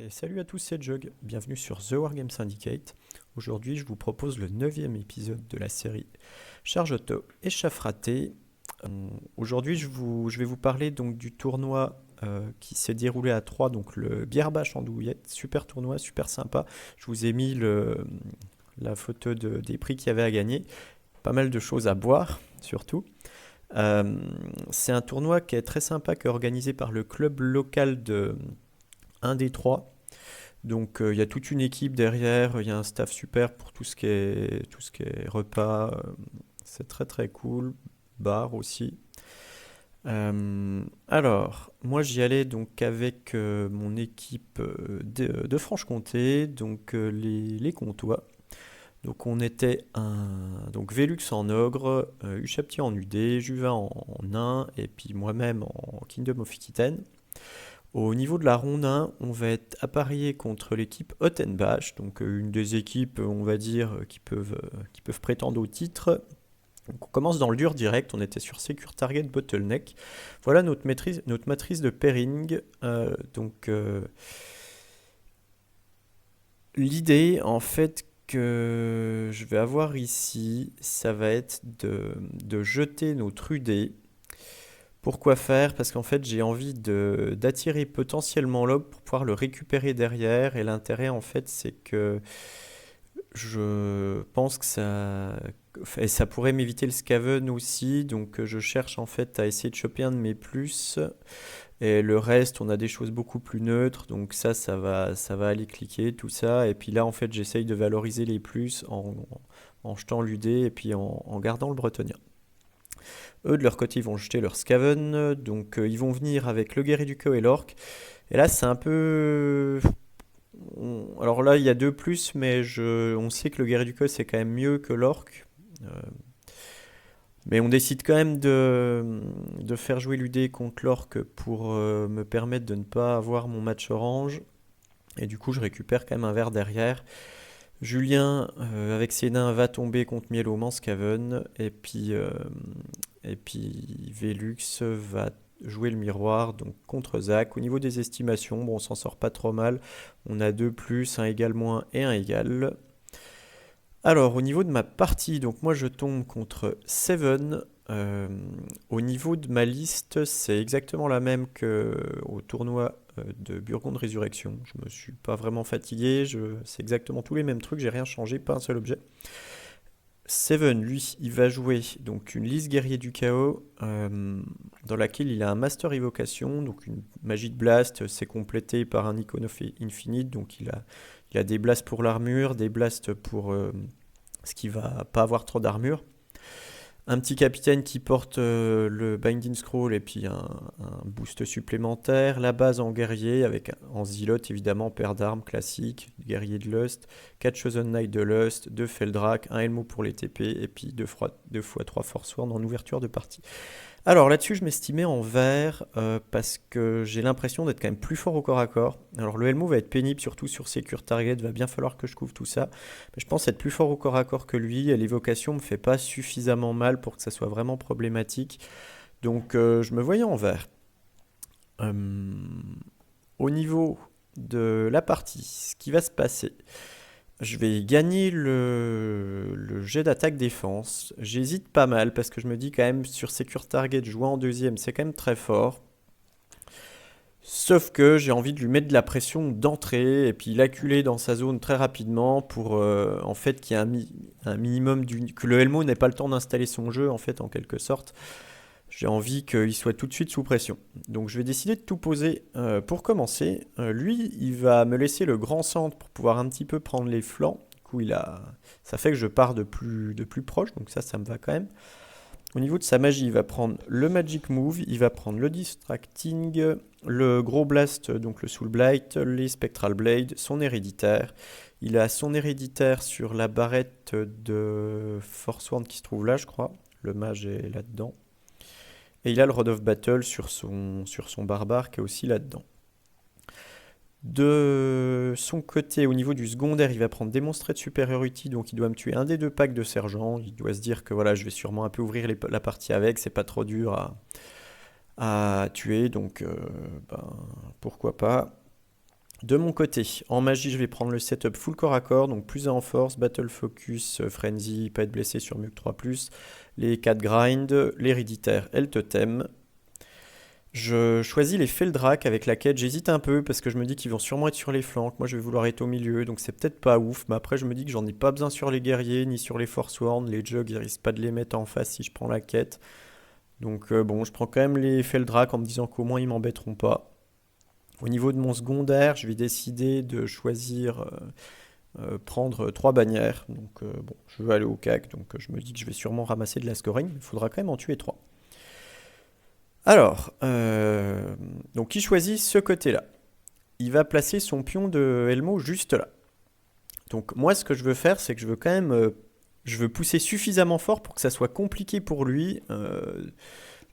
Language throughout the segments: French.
Et salut à tous, c'est Jug, bienvenue sur The Wargame Syndicate. Aujourd'hui, je vous propose le 9e épisode de la série Charge-Auto et Chaffraté. Aujourd'hui, je vais vous parler donc du tournoi qui s'est déroulé à 3, donc le Bière-Bâche Andouillette, super tournoi, super sympa. Je vous ai mis la photo des prix qu'il y avait à gagner, pas mal de choses à boire surtout. Euh, c'est un tournoi qui est très sympa, qui est organisé par le club local de 1 des 3. Donc il y a toute une équipe derrière, il y a un staff super pour tout ce qui est repas, c'est très très cool, bar aussi. Alors, moi j'y allais donc avec mon équipe de Franche-Comté, donc les Comtois. Donc on était donc Vélux en ogre, Uchapti en UD, Juvin en nain, et puis moi-même en Kingdom of Aquitaine. Au niveau de la ronde 1, on va être apparié contre l'équipe Ottenbach, donc une des équipes, on va dire, qui peuvent prétendre au titre. Donc on commence dans le dur direct, on était sur Secure Target Bottleneck. Voilà notre matrice de pairing. L'idée, en fait, que je vais avoir ici, ça va être de jeter notre UD. Pourquoi faire? Parce qu'en fait, j'ai envie d'attirer potentiellement l'ob pour pouvoir le récupérer derrière. Et l'intérêt, en fait, c'est que je pense que ça pourrait m'éviter le Skaven aussi. Donc, je cherche en fait à essayer de choper un de mes plus. Et le reste, on a des choses beaucoup plus neutres. Donc, ça va aller cliquer, tout ça. Et puis là, en fait, j'essaye de valoriser les plus en jetant l'UD et puis en gardant le bretonien. Eux, de leur côté, ils vont jeter leur Skaven, donc ils vont venir avec le guerrier du chaos et l'orc. Et là, c'est un peu... Alors là, il y a deux plus, mais on sait que le guerrier du chaos, c'est quand même mieux que l'orc. Euh, Mais on décide quand même de faire jouer l'UD contre l'orc pour me permettre de ne pas avoir mon match orange. Et du coup, je récupère quand même un vert derrière. Julien, avec ses nains, va tomber contre Mielo Manscaven. Et puis Velux va jouer le miroir donc contre Zach. Au niveau des estimations, bon, on s'en sort pas trop mal. On a 2 plus, un égal moins et un égal. Alors, au niveau de ma partie, donc moi je tombe contre Seven. Au niveau de ma liste, c'est exactement la même qu'au tournoi de Burgonde Résurrection. Je me suis pas vraiment fatigué, c'est exactement tous les mêmes trucs, j'ai rien changé, pas un seul objet. Seven, lui, il va jouer donc une liste guerrier du chaos dans laquelle il a un master évocation, donc une magie de blast, c'est complété par un icon of infinite, donc il a des blasts pour l'armure, des blasts pour ce qui va pas avoir trop d'armure. Un petit capitaine qui porte le Binding Scroll et puis un boost supplémentaire. La base en guerrier avec en Zilote évidemment, paire d'armes classique, guerrier de Lust, 4 Chosen Knight de Lust, 2 Feldrak, un Elmo pour les TP et puis 2 fois 3 Force Word en ouverture de partie. Alors là-dessus, je m'estimais en vert parce que j'ai l'impression d'être quand même plus fort au corps à corps. Alors le Helmo va être pénible, surtout sur Secure Target, va bien falloir que je couvre tout ça. Mais je pense être plus fort au corps à corps que lui, et l'évocation me fait pas suffisamment mal pour que ça soit vraiment problématique. Donc je me voyais en vert. Euh, Au niveau de la partie, ce qui va se passer, je vais gagner le jet d'attaque-défense. J'hésite pas mal parce que je me dis quand même sur Secure Target, jouer en deuxième, c'est quand même très fort. Sauf que j'ai envie de lui mettre de la pression d'entrée et puis l'acculer dans sa zone très rapidement pour en fait qu'il y ait un minimum que le Helmo n'ait pas le temps d'installer son jeu en fait en quelque sorte. J'ai envie qu'il soit tout de suite sous pression. Donc je vais décider de tout poser pour commencer. Lui, il va me laisser le grand centre pour pouvoir un petit peu prendre les flancs. Du coup, ça fait que je pars de plus proche, donc ça me va quand même. Au niveau de sa magie, il va prendre le Magic Move, il va prendre le Distracting, le Gros Blast, donc le Soul Blight, les Spectral Blade, son héréditaire. Il a son héréditaire sur la barrette de Force Wand qui se trouve là, je crois. Le mage est là-dedans. Et il a le Rod of Battle sur son barbare qui est aussi là-dedans. De son côté, au niveau du secondaire, il va prendre Demonstrate Superiority, donc il doit me tuer un des deux packs de sergent. Il doit se dire que voilà, je vais sûrement un peu ouvrir la partie avec, c'est pas trop dur à tuer, donc ben, pourquoi pas. De mon côté, en magie, je vais prendre le setup full corps à corps, donc plus 1 en force, battle focus, frenzy, pas être blessé sur Muk 3+, les 4 grind, l'héréditaire et le totem. Je choisis les Feldrac avec la quête, j'hésite un peu parce que je me dis qu'ils vont sûrement être sur les flancs, moi je vais vouloir être au milieu, donc c'est peut-être pas ouf, mais après je me dis que j'en ai pas besoin sur les guerriers ni sur les Forsworn, les jugs ils risquent pas de les mettre en face si je prends la quête. Donc bon, je prends quand même les Feldrac en me disant qu'au moins ils m'embêteront pas. Au niveau de mon secondaire, je vais décider de choisir prendre 3 bannières. Donc bon, je veux aller au CAC, donc je me dis que je vais sûrement ramasser de la scoring, il faudra quand même en tuer 3. Alors, donc qui choisit ce côté-là? Il va placer son pion de Helmo juste là. Donc moi, ce que je veux faire, c'est que je veux quand même... je veux pousser suffisamment fort pour que ça soit compliqué pour lui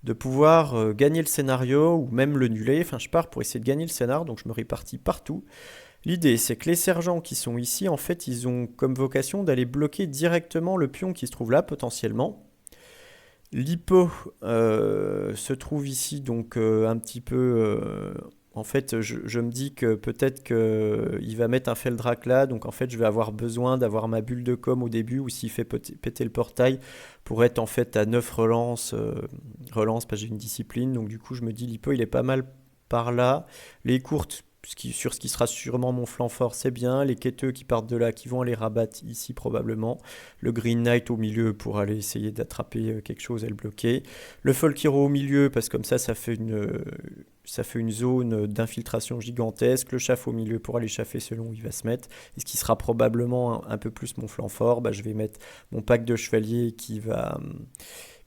de pouvoir gagner le scénario ou même le nuller. Enfin, je pars pour essayer de gagner le scénar, donc je me répartis partout. L'idée, c'est que les sergents qui sont ici, en fait, ils ont comme vocation d'aller bloquer directement le pion qui se trouve là, potentiellement. L'hippo se trouve ici, donc un petit peu... en fait, je me dis que peut-être qu'il va mettre un Feldrac là, donc en fait, je vais avoir besoin d'avoir ma bulle de com au début, ou s'il fait péter le portail, pour être en fait à 9 relances, relance parce que j'ai une discipline, donc du coup, je me dis, l'hippo, il est pas mal par là. Les courtes, sur ce qui sera sûrement mon flanc fort, c'est bien. Les quêteux qui partent de là, qui vont aller rabattre ici probablement. Le Green Knight au milieu pour aller essayer d'attraper quelque chose et le bloquer. Le Folk Hero au milieu, parce que comme ça fait une zone d'infiltration gigantesque. Le chaff au milieu pour aller chaffer selon où il va se mettre. Et ce qui sera probablement un peu plus mon flanc fort, bah, je vais mettre mon pack de chevaliers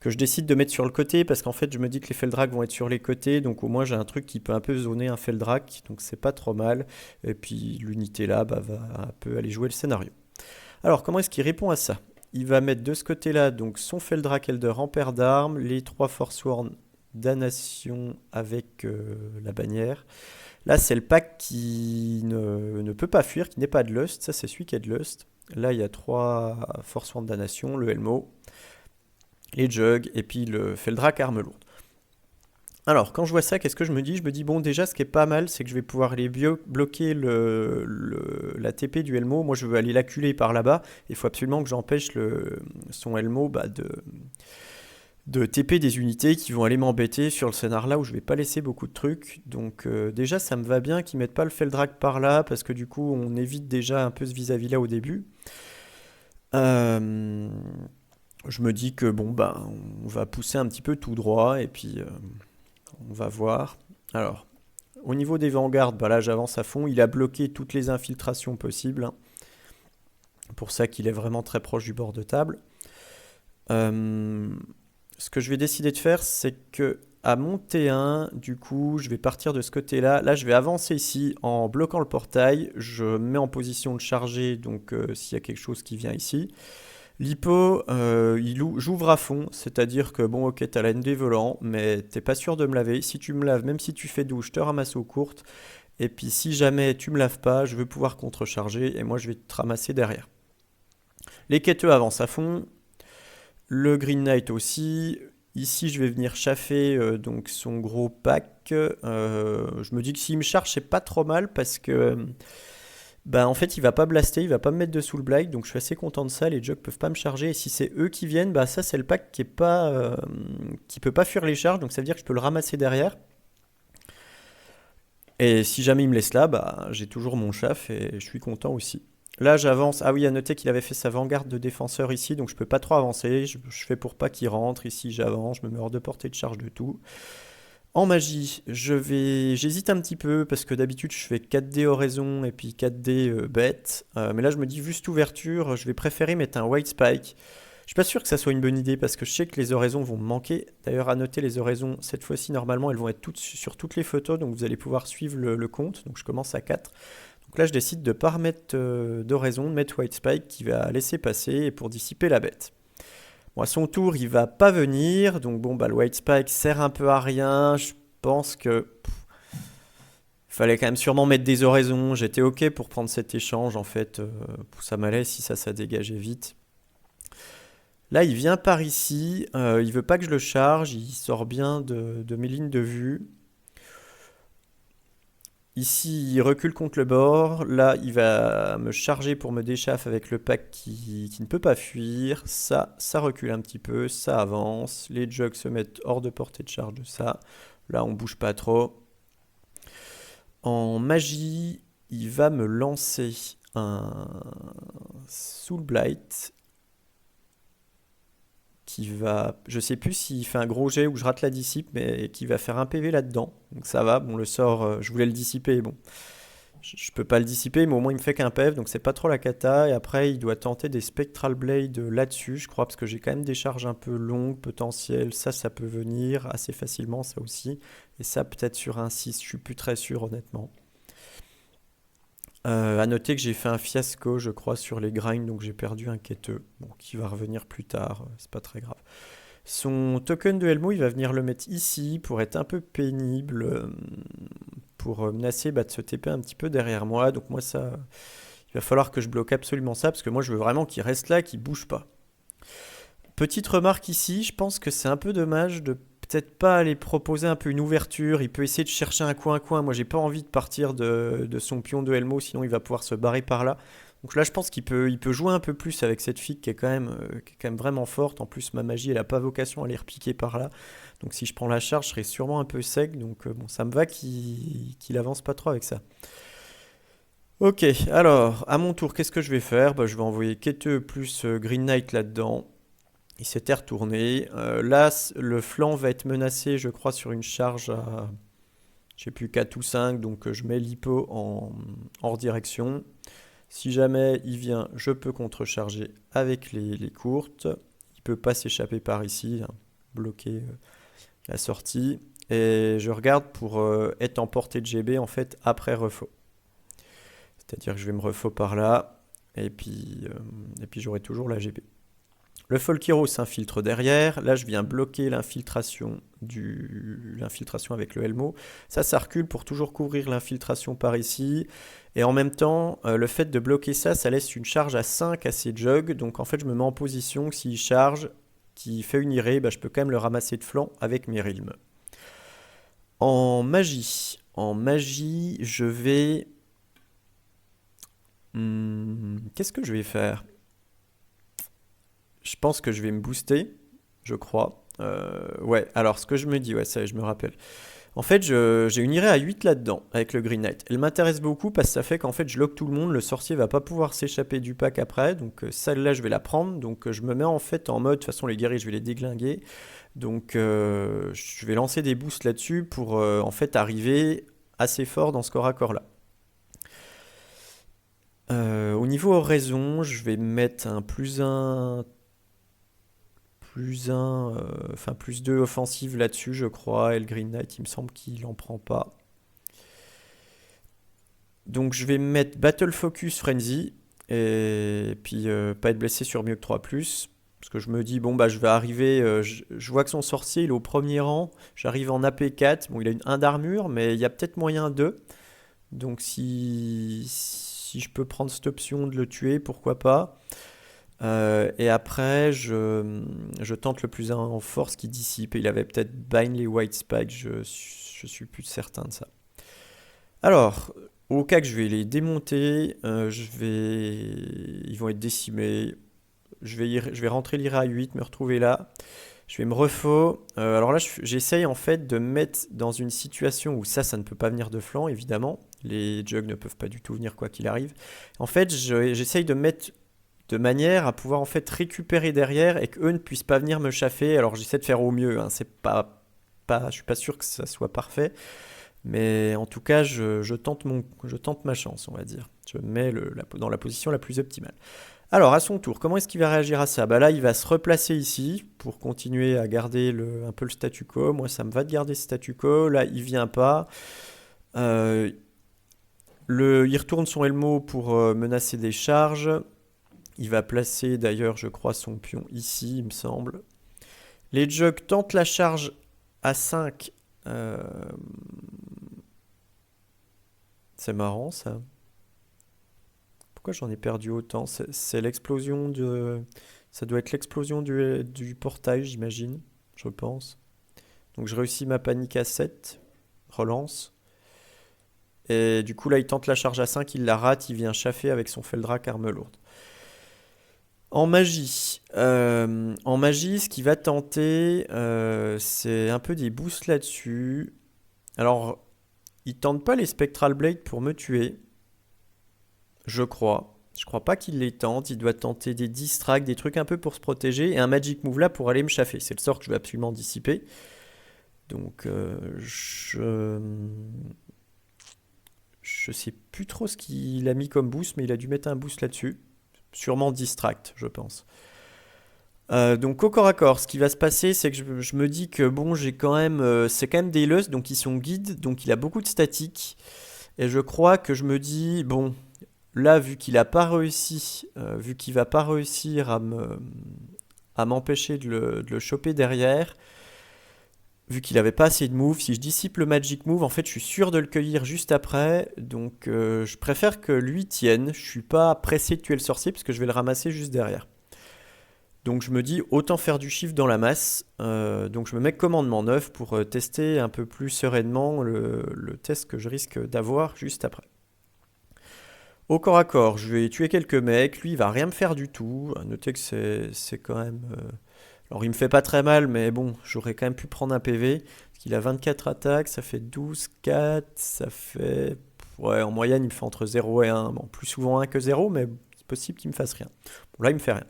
que je décide de mettre sur le côté parce qu'en fait je me dis que les Feldrac vont être sur les côtés, donc au moins j'ai un truc qui peut un peu zoner un Feldrac, donc c'est pas trop mal. Et puis l'unité là va un peu aller jouer le scénario. Alors comment est-ce qu'il répond à ça? Il va mettre de ce côté là donc son Feldrac Elder en paire d'armes, les 3 Forsworn damnation avec la bannière. Là c'est le pack qui ne peut pas fuir, qui n'est pas de Lust, ça c'est celui qui est de Lust. Là il y a 3 Forsworn damnation, le Helmo, les jugs, et puis le Feldrac arme lourde. Alors, quand je vois ça, qu'est-ce que je me dis? Je me dis, bon, déjà, ce qui est pas mal, c'est que je vais pouvoir aller bloquer la TP du Helmo. Moi, je veux aller l'acculer par là-bas. Il faut absolument que j'empêche son Helmo de TP des unités qui vont aller m'embêter sur le scénar là où je vais pas laisser beaucoup de trucs. Donc, déjà, ça me va bien qu'ils mettent pas le Feldrac par là, parce que du coup, on évite déjà un peu ce vis-à-vis là au début. Je me dis que bon, ben, on va pousser un petit peu tout droit et puis on va voir. Alors, au niveau des vanguards, ben là j'avance à fond. Il a bloqué toutes les infiltrations possibles. Pour ça qu'il est vraiment très proche du bord de table. Ce que je vais décider de faire, c'est que à mon T1, du coup, je vais partir de ce côté-là. Là, je vais avancer ici en bloquant le portail. Je me mets en position de charger, donc s'il y a quelque chose qui vient ici. L'hippo, j'ouvre à fond, c'est-à-dire que bon, ok, t'as la ND volant, mais t'es pas sûr de me laver. Si tu me laves, même si tu fais douche, je te ramasse aux courtes. Et puis si jamais tu me laves pas, je veux pouvoir contrecharger et moi je vais te ramasser derrière. Les quêteux avancent à fond. Le Green Knight aussi. Ici, je vais venir chaffer donc son gros pack. Je me dis que s'il me charge, c'est pas trop mal parce que bah en fait il va pas blaster, il va pas me mettre de soul blight, donc je suis assez content de ça, les jugs peuvent pas me charger, et si c'est eux qui viennent, bah ça c'est le pack qui peut pas fuir les charges, donc ça veut dire que je peux le ramasser derrière. Et si jamais il me laisse là, bah j'ai toujours mon chaff et je suis content aussi. Là j'avance, ah oui à noter qu'il avait fait sa vanguarde de défenseur ici, donc je peux pas trop avancer, je fais pour pas qu'il rentre, ici j'avance, je me mets hors de portée de charge de tout. En magie, j'hésite un petit peu parce que d'habitude je fais 4D oraison et puis 4D bête. Mais là je me dis, vu cette ouverture, je vais préférer mettre un white spike. Je suis pas sûr que ça soit une bonne idée parce que je sais que les oraisons vont me manquer. D'ailleurs, à noter, les oraisons, cette fois-ci, normalement, elles vont être toutes sur toutes les photos, donc vous allez pouvoir suivre le compte. Donc je commence à 4. Donc là, je décide de ne pas remettre d'oraison, de mettre white spike qui va laisser passer pour dissiper la bête. Bon, à son tour, il va pas venir, donc bon, bah, le White Spike sert un peu à rien. Je pense que fallait quand même sûrement mettre des oraisons. J'étais ok pour prendre cet échange, en fait, ça m'allait si ça dégageait vite. Là, il vient par ici, il veut pas que je le charge, il sort bien de mes lignes de vue. Ici, il recule contre le bord. Là, il va me charger pour me déchauffer avec le pack qui ne peut pas fuir. Ça recule un petit peu, ça avance. Les jugs se mettent hors de portée de charge de ça. Là, on bouge pas trop. En magie, il va me lancer un Soul Blight qui va, je sais plus s'il fait un gros jet ou je rate la dissipe, mais qui va faire un PV là-dedans. Donc ça va, bon le sort, je voulais le dissiper, bon, je peux pas le dissiper, mais au moins il me fait qu'un PV, donc c'est pas trop la cata. Et après il doit tenter des Spectral Blade là-dessus, je crois, parce que j'ai quand même des charges un peu longues, potentielles, ça peut venir assez facilement, ça aussi. Et ça peut-être sur un 6, je suis plus très sûr honnêtement. À noter que j'ai fait un fiasco, je crois, sur les grinds, donc j'ai perdu un quêteux, bon, qui va revenir plus tard, c'est pas très grave. Son token de Helmo, il va venir le mettre ici pour être un peu pénible, pour menacer de se TP un petit peu derrière moi. Donc moi, ça, il va falloir que je bloque absolument ça, parce que moi, je veux vraiment qu'il reste là, qu'il bouge pas. Petite remarque ici, je pense que c'est un peu dommage de peut-être pas aller proposer un peu une ouverture. Il peut essayer de chercher un coin-coin. Moi, j'ai pas envie de partir de son pion de Helmo, sinon il va pouvoir se barrer par là. Donc là, je pense qu'il peut jouer un peu plus avec cette fille qui est quand même vraiment forte. En plus, ma magie, elle a pas vocation à aller repiquer par là. Donc si je prends la charge, je serai sûrement un peu sec. Donc bon, ça me va qu'il avance pas trop avec ça. Ok, alors, à mon tour, qu'est-ce que je vais faire? Bah, je vais envoyer Keteux plus Green Knight là-dedans. Il s'était retourné. Là, le flanc va être menacé, je crois, sur une charge à, je sais plus, 4 ou 5. Donc je mets l'hippo en hors direction. Si jamais il vient, je peux contrecharger avec les courtes. Il peut pas s'échapper par ici, hein, bloquer la sortie. Et je regarde pour être en portée de GB en fait après refaux. C'est-à-dire que je vais me refaux par là. Et puis j'aurai toujours la GB. Le Folkiro s'infiltre derrière. Là, je viens bloquer l'infiltration avec le Helmo. Ça recule pour toujours couvrir l'infiltration par ici. Et en même temps, le fait de bloquer ça laisse une charge à 5 à ses jugs. Donc en fait, je me mets en position que s'il charge, qui fait une irée, bah, je peux quand même le ramasser de flanc avec mes Rilms. En magie, je vais... qu'est-ce que je vais faire? Je pense que je vais me booster, je crois. Ouais, alors ce que je me dis, ouais, ça je me rappelle. En fait, j'ai une irée à 8 là-dedans, avec le Green Knight. Elle m'intéresse beaucoup parce que ça fait qu'en fait, je lock tout le monde. Le sorcier va pas pouvoir s'échapper du pack après. Donc celle-là, je vais la prendre. Donc je me mets en fait en mode, de toute façon, les guerriers, je vais les déglinguer. Donc je vais lancer des boosts là-dessus pour en fait arriver assez fort dans ce corps à corps là. Au niveau oraison, je vais mettre un enfin plus 2 offensive là-dessus, je crois. Et le Green Knight, il me semble qu'il en prend pas. Donc je vais mettre Battle Focus Frenzy. Et puis pas être blessé sur mieux que 3 +. Parce que je me dis, bon, bah je vais arriver. Je vois que son sorcier, il est au premier rang. J'arrive en AP4. Bon, il a une 1 d'armure, mais il y a peut-être moyen 2. Donc si je peux prendre cette option de le tuer, pourquoi pas. Et après, je tente le plus 1 en force qui dissipe. Et il avait peut-être bind les white spikes, je suis plus certain de ça. Alors, au cas que je vais les démonter, ils vont être décimés. Je vais rentrer l'IRA à 8, me retrouver là. Je vais me refaux. Alors là, j'essaye en fait de me mettre dans une situation où ça ne peut pas venir de flanc, évidemment. Les jugs ne peuvent pas du tout venir quoi qu'il arrive. En fait, j'essaye de me mettre de manière à pouvoir en fait récupérer derrière et qu'eux ne puissent pas venir me chaffer. Alors j'essaie de faire au mieux, hein. Je suis pas sûr que ça soit parfait, mais en tout cas je tente ma chance, on va dire. Je me mets dans la position la plus optimale. Alors à son tour, comment est-ce qu'il va réagir à ça? Bah là il va se replacer ici pour continuer à garder un peu le statu quo. Moi ça me va de garder ce statu quo. Là il vient pas. Euh, il retourne son Elmo pour menacer des charges. Il va placer d'ailleurs, je crois, son pion ici, il me semble. Les jugs tentent la charge à 5. Euh, C'est marrant ça. Pourquoi j'en ai perdu autant? C'est l'explosion de. Ça doit être l'explosion du portail, j'imagine. Je pense. Donc je réussis ma panique à 7. Relance. Et du coup, là, il tente la charge à 5, il la rate, il vient chaffer avec son Feldrak arme lourde. En magie, ce qu'il va tenter, c'est un peu des boosts là-dessus. Alors, il tente pas les Spectral Blade pour me tuer, je crois. Je crois pas qu'il les tente. Il doit tenter des distracts, des trucs un peu pour se protéger, et un Magic Move là pour aller me chaffer. C'est le sort que je vais absolument dissiper. Donc, je sais plus trop ce qu'il a mis comme boost, mais il a dû mettre un boost là-dessus. Sûrement distract, je pense. Donc au corps à corps, ce qui va se passer, c'est que je me dis que bon, c'est quand même des lust, donc ils sont guides, donc il a beaucoup de statique, et je crois que je me dis bon, là vu qu'il va pas réussir à m'empêcher de le choper derrière, vu qu'il avait pas assez de move, si je dissipe le magic move, en fait, je suis sûr de le cueillir juste après, donc je préfère que lui tienne. Je suis pas pressé de tuer le sorcier parce que je vais le ramasser juste derrière. Donc je me dis autant faire du shift dans la masse. Donc je me mets commandement 9 pour tester un peu plus sereinement le test que je risque d'avoir juste après. Au corps à corps, je vais tuer quelques mecs. Lui, il va rien me faire du tout. À noter que c'est quand même. Alors il me fait pas très mal, mais bon, j'aurais quand même pu prendre un PV. Parce qu'il a 24 attaques, ça fait 12, 4, ça fait. Ouais, en moyenne, il me fait entre 0 et 1. Bon, plus souvent 1 que 0, mais c'est possible qu'il me fasse rien. Bon, là, il me fait rien.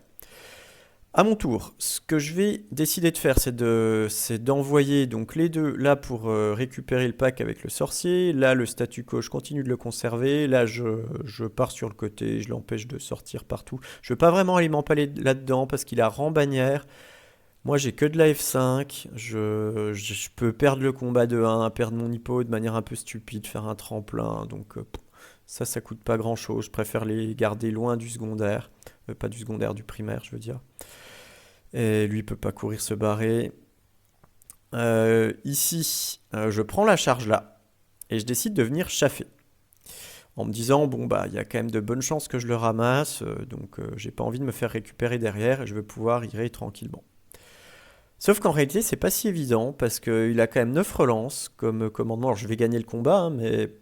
À mon tour, ce que je vais décider de faire, c'est d'envoyer donc les deux là pour récupérer le pack avec le sorcier. Là, le statu quo, je continue de le conserver. Là, je pars sur le côté, je l'empêche de sortir partout. Je ne veux pas vraiment aller m'empaler là-dedans parce qu'il a rang bannière. Moi, j'ai que de la F5. Je peux perdre le combat de 1, perdre mon hippo de manière un peu stupide, faire un tremplin. Donc, ça coûte pas grand-chose. Je préfère les garder loin du secondaire. Pas du secondaire, du primaire, je veux dire. Et lui, il peut pas courir, se barrer. Ici, je prends la charge là. Et je décide de venir chaffer. En me disant, bon, bah, il y a quand même de bonnes chances que je le ramasse. Donc, j'ai pas envie de me faire récupérer derrière. Et je veux pouvoir y aller tranquillement. Sauf qu'en réalité, c'est pas si évident. Parce qu'il a quand même 9 relances comme commandement. Alors, je vais gagner le combat, hein, mais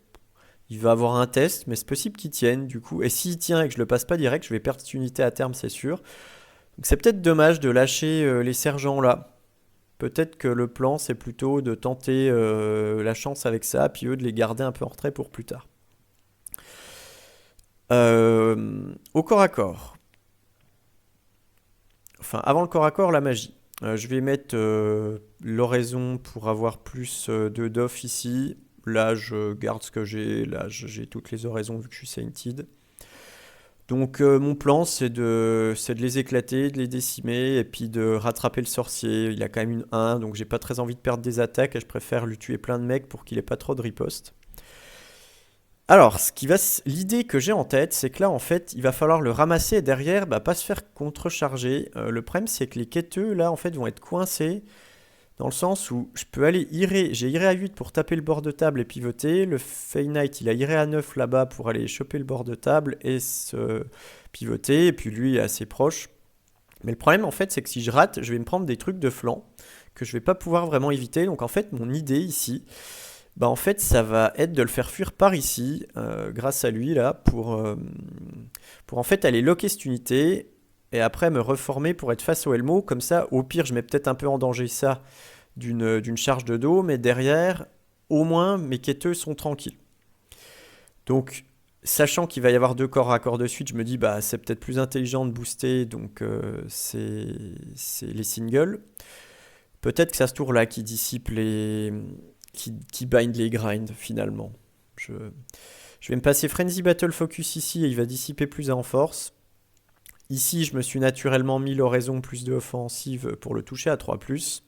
il va avoir un test. Mais c'est possible qu'il tienne, du coup. Et s'il tient et que je le passe pas direct, je vais perdre cette unité à terme, c'est sûr. Donc c'est peut-être dommage de lâcher les sergents là. Peut-être que le plan c'est plutôt de tenter la chance avec ça, puis eux de les garder un peu en retrait pour plus tard. Au corps à corps. Enfin, avant le corps à corps, la magie. Je vais mettre l'oraison pour avoir plus de doff ici. Là, je garde ce que j'ai. Là, j'ai toutes les oraisons vu que je suis sainted. Donc mon plan c'est de les éclater, de les décimer et puis de rattraper le sorcier. Il a quand même une 1 donc j'ai pas très envie de perdre des attaques et je préfère lui tuer plein de mecs pour qu'il ait pas trop de riposte. Alors l'idée que j'ai en tête c'est que là en fait il va falloir le ramasser et derrière bah, pas se faire contrecharger. Le problème c'est que les quêteux là en fait vont être coincés. Dans le sens où je peux aller j'ai iré à 8 pour taper le bord de table et pivoter. Le Fey Knight, il a iré à 9 là-bas pour aller choper le bord de table et se pivoter. Et puis lui est assez proche. Mais le problème, en fait, c'est que si je rate, je vais me prendre des trucs de flanc que je vais pas pouvoir vraiment éviter. Donc en fait, mon idée ici, bah en fait, ça va être de le faire fuir par ici, grâce à lui là, pour en fait aller locker cette unité et après me reformer pour être face au Elmo. Comme ça, au pire, je mets peut-être un peu en danger ça d'une charge de dos, mais derrière, au moins, mes quêteux sont tranquilles. Donc, sachant qu'il va y avoir 2 corps à corps de suite, je me dis, bah, c'est peut-être plus intelligent de booster, donc c'est les singles. Peut-être que ça se tourne là qui dissipe qui bind les grinds, finalement. Je vais me passer Frenzy Battle Focus ici, et il va dissiper plus en force. Ici, je me suis naturellement mis l'oraison plus de offensive pour le toucher à 3+.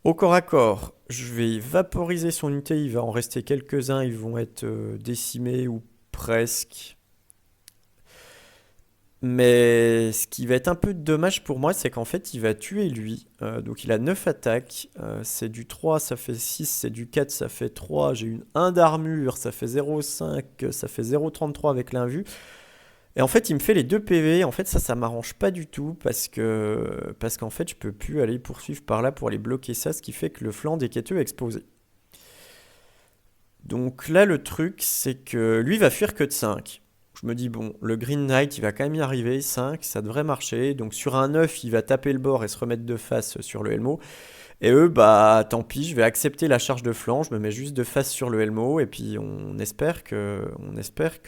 Au corps à corps, je vais vaporiser son unité, il va en rester quelques-uns, ils vont être décimés ou presque. Mais ce qui va être un peu dommage pour moi, c'est qu'en fait, il va tuer lui. Donc il a 9 attaques, c'est du 3, ça fait 6, c'est du 4, ça fait 3. J'ai une 1 d'armure, ça fait 0,5, ça fait 0,33 avec l'invue. Et en fait, il me fait les 2 PV. En fait, ça m'arrange pas du tout parce qu'en fait, je peux plus aller poursuivre par là pour aller bloquer ça, ce qui fait que le flanc des quêteux est exposé. Donc là, le truc, c'est que lui va fuir que de 5. Je me dis, bon, le Green Knight, il va quand même y arriver, 5, ça devrait marcher. Donc sur un 9, il va taper le bord et se remettre de face sur le Helmo. Et eux, bah tant pis, je vais accepter la charge de flanc, je me mets juste de face sur le Helmo, et puis on espère que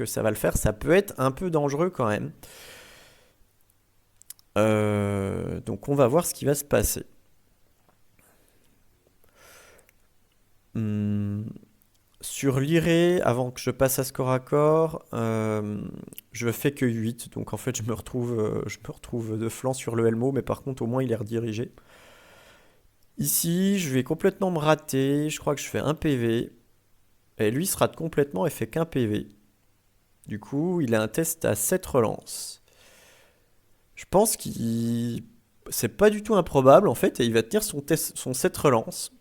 ça va le faire. Ça peut être un peu dangereux quand même. Donc on va voir ce qui va se passer. Hmm, Sur l'iré, avant que je passe à score à corps, je fais que 8. Donc en fait, je me retrouve de flanc sur le Helmo, mais par contre, au moins, il est redirigé. Ici, je vais complètement me rater. Je crois que je fais un PV. Et lui, il se rate complètement et fait qu'un PV. Du coup, il a un test à 7 relances. Je pense qu'il... C'est pas du tout improbable, en fait, et il va tenir son test, son 7 relances.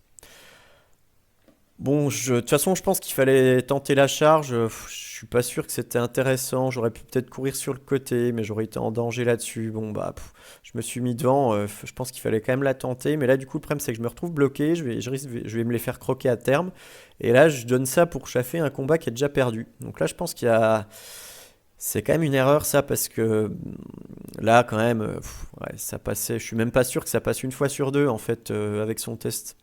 Bon, de toute façon, je pense qu'il fallait tenter la charge. Je suis pas sûr que c'était intéressant. J'aurais pu peut-être courir sur le côté, mais j'aurais été en danger là-dessus. Bon, bah, je me suis mis devant. Je pense qu'il fallait quand même la tenter. Mais là, du coup, le problème, c'est que je me retrouve bloqué. Je vais me les faire croquer à terme. Et là, je donne ça pour chaffer un combat qui est déjà perdu. Donc là, je pense qu'il y a. C'est quand même une erreur, ça, parce que là, quand même, ouais, ça passait. Je suis même pas sûr que ça passe une fois sur deux, en fait, avec son test.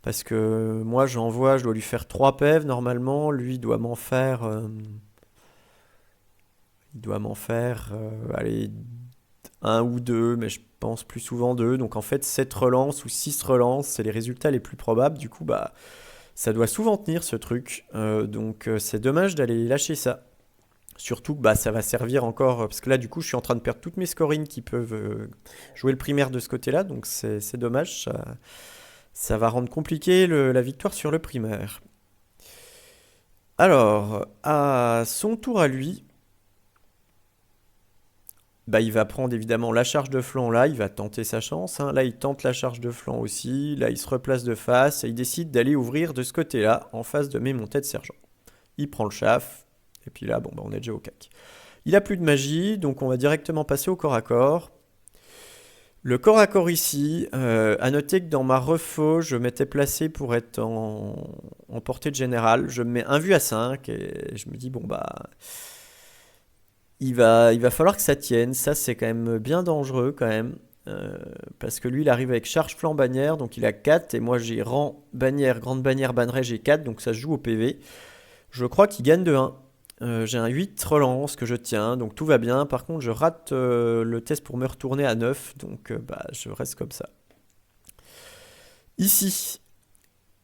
Parce que moi, je dois lui faire 3 PEV normalement. Lui, il doit m'en faire, allez, un ou deux, mais je pense plus souvent deux. Donc en fait, 7 relances ou 6 relances, c'est les résultats les plus probables. Du coup, bah, ça doit souvent tenir ce truc. Donc c'est dommage d'aller lâcher ça. Surtout que bah, ça va servir encore, parce que là, du coup, je suis en train de perdre toutes mes scorings qui peuvent jouer le primaire de ce côté-là. Donc c'est dommage. Ça va rendre compliqué la victoire sur le primaire. Alors, à son tour à lui, bah, il va prendre évidemment la charge de flanc là, il va tenter sa chance, hein. Là, il tente la charge de flanc aussi. Là, il se replace de face et il décide d'aller ouvrir de ce côté-là, en face de mes montées de sergent. Il prend le chaf, et puis là, bon, bah, on est déjà au cac. Il a plus de magie, donc on va directement passer au corps à corps. Le corps à corps ici, à noter que dans ma refo, je m'étais placé pour être en portée de général. Je me mets un vu à 5 et je me dis, bon bah, il va falloir que ça tienne. Ça, c'est quand même bien dangereux quand même. Parce que lui, il arrive avec charge flanc bannière, donc il a 4 et moi j'ai rang bannière, grande bannière, banneret, j'ai 4 donc ça se joue au PV. Je crois qu'il gagne de 1. J'ai un 8 relance que je tiens, donc tout va bien. Par contre, je rate le test pour me retourner à 9, donc bah, je reste comme ça. Ici,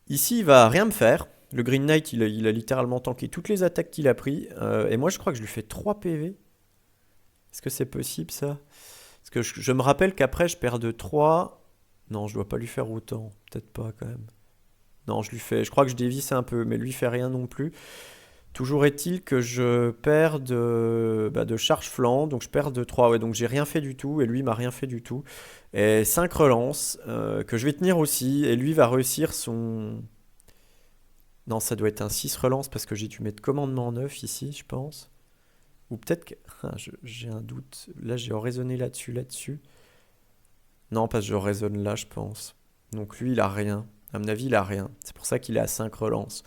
ici, il va rien me faire. Le Green Knight, il a littéralement tanké toutes les attaques qu'il a pris. Et moi, je crois que je lui fais 3 PV. Est-ce que c'est possible ça? Parce que je me rappelle qu'après, je perds de 3. Non, je dois pas lui faire autant. Peut-être pas quand même. Non, je crois que je dévisse un peu, mais lui fait rien non plus. Toujours est-il que je perds de charge flanc, donc je perds de 3. Ouais, donc j'ai rien fait du tout, et lui m'a rien fait du tout. Et 5 relances, que je vais tenir aussi, et lui va réussir son... Non, ça doit être un 6 relances, parce que j'ai dû mettre commandement 9 ici, je pense. Ou peut-être que... Ah, j'ai un doute. Là, j'ai raisonné là-dessus. Non, parce que je raisonne là, je pense. Donc lui, il a rien. À mon avis, il a rien. C'est pour ça qu'il est à 5 relances.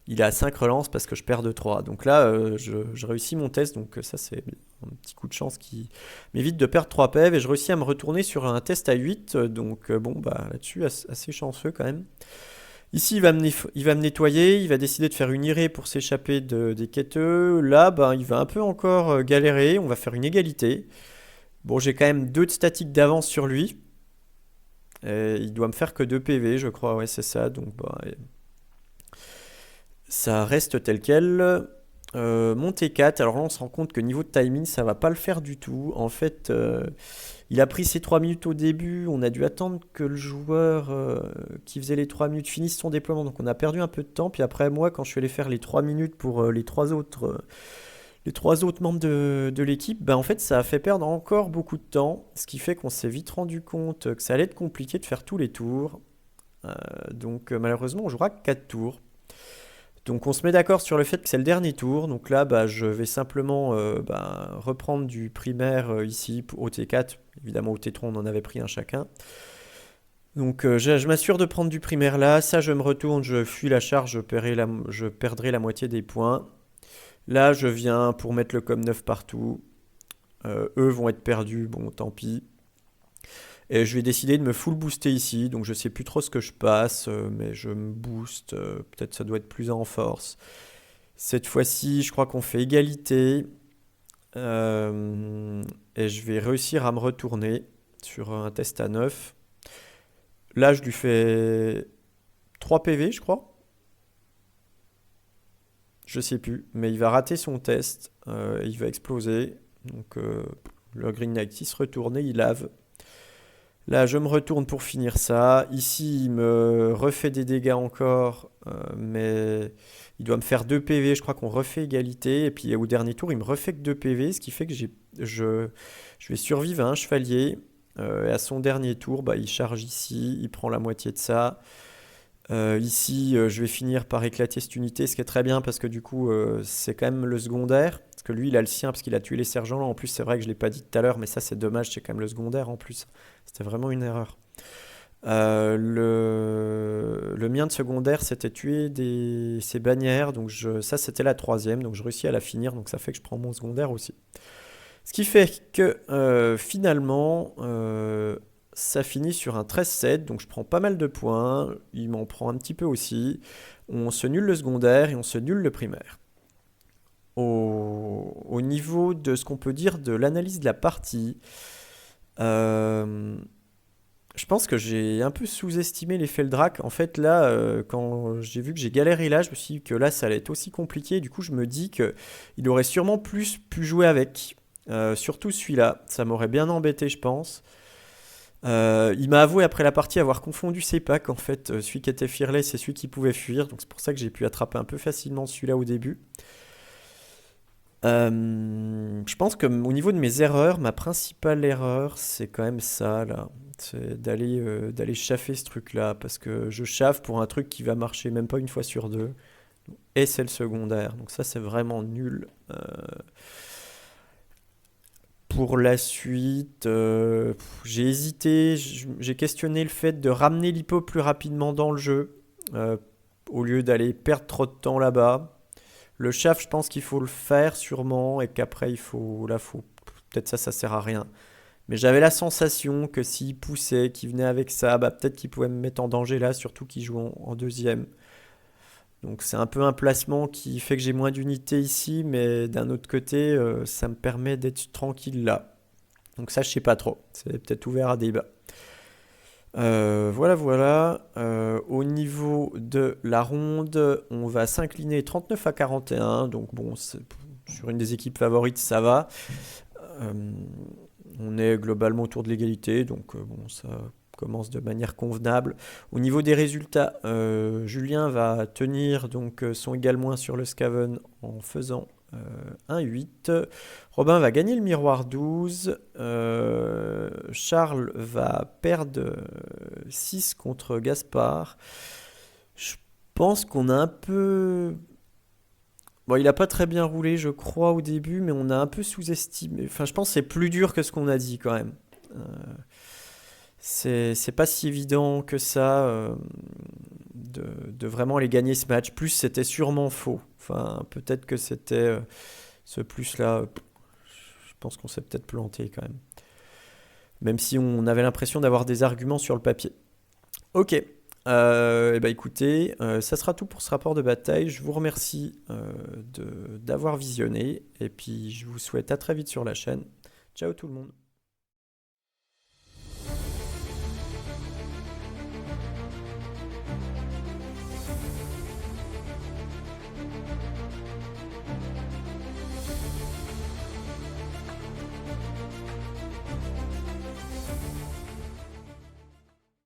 Il est à 5 relances parce que je perds de 3. Donc là, je réussis mon test. Donc ça, c'est un petit coup de chance qui m'évite de perdre 3 PEV. Et je réussis à me retourner sur un test à 8. Donc bon, bah là-dessus, assez chanceux quand même. Ici, il va me nettoyer. Il va décider de faire une irée pour s'échapper des quêteux. Là, bah, il va un peu encore galérer. On va faire une égalité. Bon, j'ai quand même 2 de statique d'avance sur lui. Et il doit me faire que 2 PV, je crois. Ouais, c'est ça. Donc, bah, ça reste tel quel. Mon T4, alors là on se rend compte que niveau de timing ça va pas le faire du tout. En fait, il a pris ses 3 minutes au début, on a dû attendre que le joueur qui faisait les 3 minutes finisse son déploiement, donc on a perdu un peu de temps. Puis après moi quand je suis allé faire les 3 minutes pour les trois autres membres de l'équipe, bah en fait ça a fait perdre encore beaucoup de temps, ce qui fait qu'on s'est vite rendu compte que ça allait être compliqué de faire tous les tours. Donc malheureusement on jouera 4 tours. Donc on se met d'accord sur le fait que c'est le dernier tour. Donc là, bah, je vais simplement reprendre du primaire ici au T4. Évidemment, au T3, on en avait pris un chacun. Donc je m'assure de prendre du primaire là, ça je me retourne, je fuis la charge, je perdrai la moitié des points. Là je viens pour mettre le com 9 partout. Eux vont être perdus, bon tant pis. Et je vais décider de me full booster ici, donc je sais plus trop ce que je passe, mais je me booste, peut-être ça doit être plus en force. Cette fois-ci, je crois qu'on fait égalité, et je vais réussir à me retourner sur un test à 9. Là, je lui fais 3 PV, je crois. Je sais plus, mais il va rater son test, il va exploser. Donc le Green Knight, il se retourne et il lave. Là, je me retourne pour finir ça. Ici, il me refait des dégâts encore, mais il doit me faire 2 PV. Je crois qu'on refait égalité. Et puis au dernier tour, il me refait que 2 PV, ce qui fait que je vais survivre à un chevalier. Et à son dernier tour, bah, il charge ici, il prend la moitié de ça. Ici, je vais finir par éclater cette unité, ce qui est très bien parce que du coup, c'est quand même le secondaire. Parce que lui, il a le sien parce qu'il a tué les sergents. En plus, c'est vrai que je ne l'ai pas dit tout à l'heure, mais ça, c'est dommage, c'est quand même le secondaire en plus. C'était vraiment une erreur. Le mien de secondaire, c'était tuer ses bannières. Donc ça, c'était la troisième. Donc je réussis à la finir. Donc ça fait que je prends mon secondaire aussi. Ce qui fait que finalement, ça finit sur un 13-7, donc je prends pas mal de points, il m'en prend un petit peu aussi. On se nulle le secondaire et on se nulle le primaire. Au niveau de ce qu'on peut dire de l'analyse de la partie, euh, je pense que j'ai un peu sous-estimé l'effet le drac. En fait, là, quand j'ai vu que j'ai galéré là, je me suis dit que là, ça allait être aussi compliqué. Du coup, je me dis qu'il aurait sûrement plus pu jouer avec. Surtout celui-là, ça m'aurait bien embêté, je pense. Il m'a avoué après la partie avoir confondu ses packs. En fait, celui qui était fearless, c'est celui qui pouvait fuir. Donc c'est pour ça que j'ai pu attraper un peu facilement celui-là au début. Je pense que au niveau de mes erreurs, ma principale erreur, c'est quand même ça là. C'est d'aller chaffer ce truc-là. Parce que je chaffe pour un truc qui va marcher même pas une fois sur deux. Et c'est le secondaire. Donc ça, c'est vraiment nul. Pour la suite, j'ai hésité, j'ai questionné le fait de ramener l'hippo plus rapidement dans le jeu, euh, au lieu d'aller perdre trop de temps là-bas. Le chaff, je pense qu'il faut le faire sûrement, et qu'après, peut-être ça sert à rien. Mais j'avais la sensation que s'il poussait, qu'il venait avec ça, bah, peut-être qu'il pouvait me mettre en danger là, surtout qu'il joue en deuxième. Donc c'est un peu un placement qui fait que j'ai moins d'unités ici, mais d'un autre côté, ça me permet d'être tranquille là. Donc ça, je sais pas trop. C'est peut-être ouvert à débat. Voilà, voilà. Au niveau de la ronde, on va s'incliner 39 à 41. Donc bon, sur une des équipes favorites, ça va. Euh, on est globalement autour de l'égalité, donc bon, ça commence de manière convenable. Au niveau des résultats, Julien va tenir donc son égal moins sur le Scaven en faisant 1-8. Robin va gagner le miroir 12. Charles va perdre 6 contre Gaspard. Je pense qu'on a un peu... Bon, il a pas très bien roulé, je crois, au début, mais on a un peu sous-estimé. Enfin, je pense que c'est plus dur que ce qu'on a dit quand même. Euh, c'est pas si évident que ça de vraiment aller gagner ce match. Plus, c'était sûrement faux. Enfin, peut-être que c'était ce plus-là. Je pense qu'on s'est peut-être planté quand même. Même si on avait l'impression d'avoir des arguments sur le papier. Ok. Eh ben écoutez, ça sera tout pour ce rapport de bataille. Je vous remercie d'avoir visionné et puis je vous souhaite à très vite sur la chaîne. Ciao tout le monde.